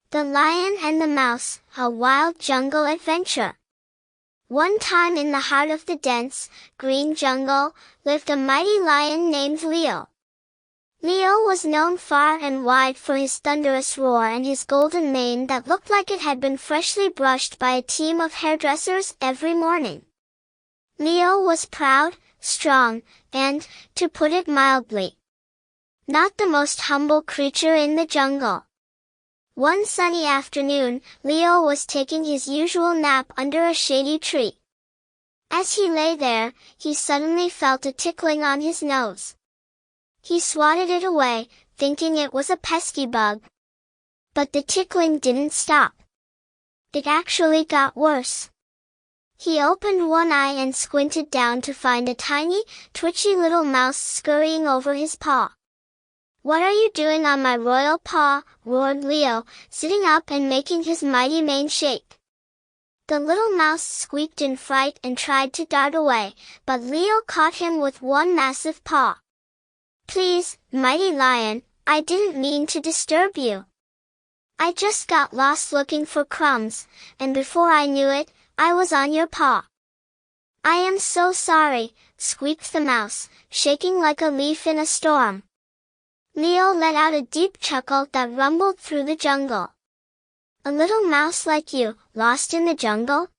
The Lion and the Mouse, a wild jungle adventure. One time in the heart of the dense, green jungle, lived a mighty lion named Leo. Leo was known far and wide for his thunderous roar and his golden mane that looked like it had been freshly brushed by a team of hairdressers every morning. Leo was proud, strong, and, to put it mildly, not the most humble creature in the jungle. One sunny afternoon, Leo was taking his usual nap under a shady tree. As he lay there, he suddenly felt a tickling on his nose. He swatted it away, thinking it was a pesky bug. But the tickling didn't stop. It actually got worse. He opened one eye and squinted down to find a tiny, twitchy little mouse scurrying over his paw. "What are you doing on my royal paw?" roared Leo, sitting up and making his mighty mane shake. The little mouse squeaked in fright and tried to dart away, but Leo caught him with one massive paw. "Please, mighty lion, I didn't mean to disturb you. I just got lost looking for crumbs, and before I knew it, I was on your paw." "I am so sorry," squeaked the mouse, shaking like a leaf in a storm. Leo let out a deep chuckle that rumbled through the jungle. "A little mouse like you, lost in the jungle?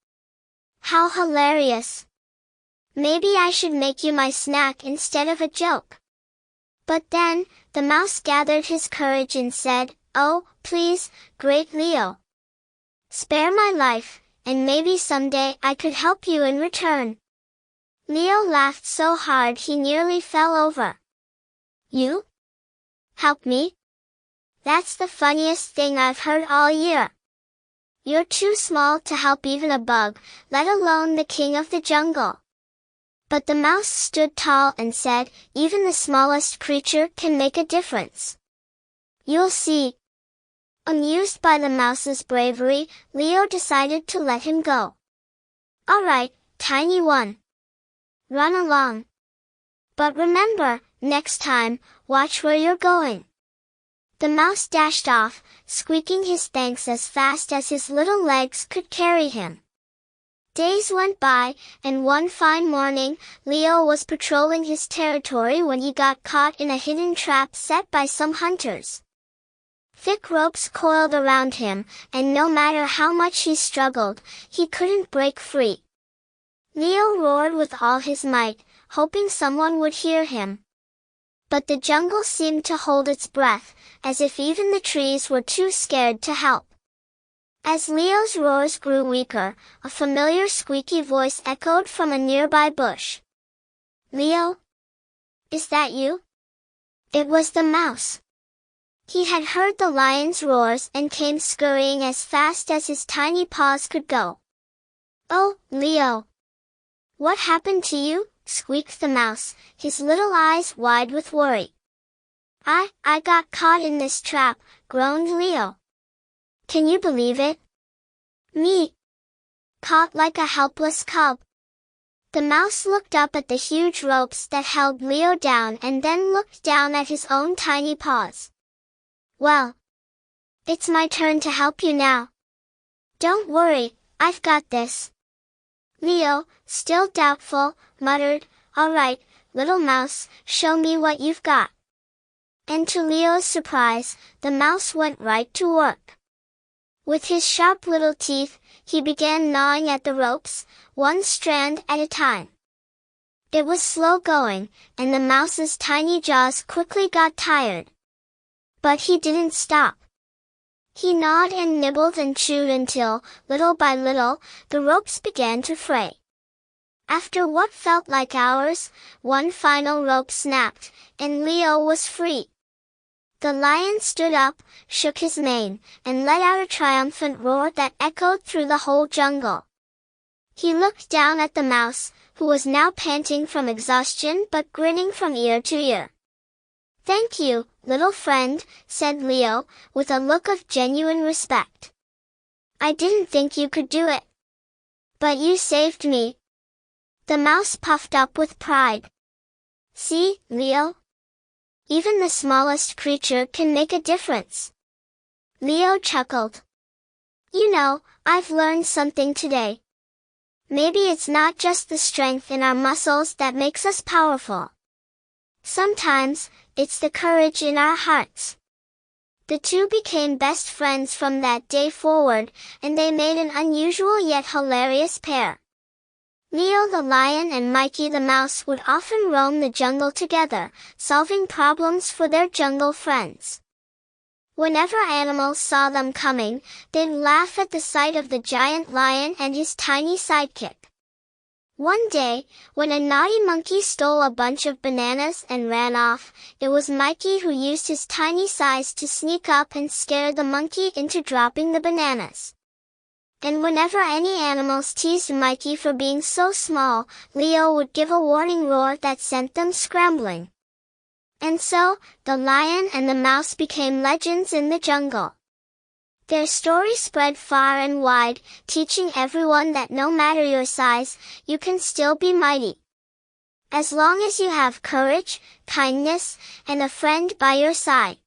How hilarious! Maybe I should make you my snack instead of a joke." But then, the mouse gathered his courage and said, "Oh, please, great Leo. Spare my life, and maybe someday I could help you in return." Leo laughed so hard he nearly fell over. "You? Help me? That's the funniest thing I've heard all year. You're too small to help even a bug, let alone the king of the jungle." But the mouse stood tall and said, "Even the smallest creature can make a difference. You'll see." Amused by the mouse's bravery, Leo decided to let him go. "All right, tiny one. Run along. But remember, next time, watch where you're going." The mouse dashed off, squeaking his thanks as fast as his little legs could carry him. Days went by, and one fine morning, Leo was patrolling his territory when he got caught in a hidden trap set by some hunters. Thick ropes coiled around him, and no matter how much he struggled, he couldn't break free. Leo roared with all his might, hoping someone would hear him. But the jungle seemed to hold its breath, as if even the trees were too scared to help. As Leo's roars grew weaker, a familiar squeaky voice echoed from a nearby bush. "Leo? Is that you?" It was the mouse. He had heard the lion's roars and came scurrying as fast as his tiny paws could go. "Oh, Leo! What happened to you?" squeaked the mouse, his little eyes wide with worry. I got caught in this trap," groaned Leo. "Can you believe it? Me? Caught like a helpless cub." The mouse looked up at the huge ropes that held Leo down and then looked down at his own tiny paws. "Well, it's my turn to help you now. Don't worry, I've got this." Leo, still doubtful, muttered, "All right, little mouse, show me what you've got." And to Leo's surprise, the mouse went right to work. With his sharp little teeth, he began gnawing at the ropes, one strand at a time. It was slow going, and the mouse's tiny jaws quickly got tired. But he didn't stop. He gnawed and nibbled and chewed until, little by little, the ropes began to fray. After what felt like hours, one final rope snapped, and Leo was free. The lion stood up, shook his mane, and let out a triumphant roar that echoed through the whole jungle. He looked down at the mouse, who was now panting from exhaustion but grinning from ear to ear. "Thank you, little friend," said Leo, with a look of genuine respect. "I didn't think you could do it. But you saved me." The mouse puffed up with pride. "See, Leo? Even the smallest creature can make a difference." Leo chuckled. You know, I've learned something today. Maybe it's not just the strength in our muscles that makes us powerful. Sometimes, it's the courage in our hearts. The two became best friends from that day forward, and they made an unusual yet hilarious pair. Leo the lion and Mikey the mouse would often roam the jungle together, solving problems for their jungle friends. Whenever animals saw them coming, they'd laugh at the sight of the giant lion and his tiny sidekick. One day, when a naughty monkey stole a bunch of bananas and ran off, it was Mikey who used his tiny size to sneak up and scare the monkey into dropping the bananas. And whenever any animals teased Mikey for being so small, Leo would give a warning roar that sent them scrambling. And so, the lion and the mouse became legends in the jungle. Their story spread far and wide, teaching everyone that no matter your size, you can still be mighty. As long as you have courage, kindness, and a friend by your side.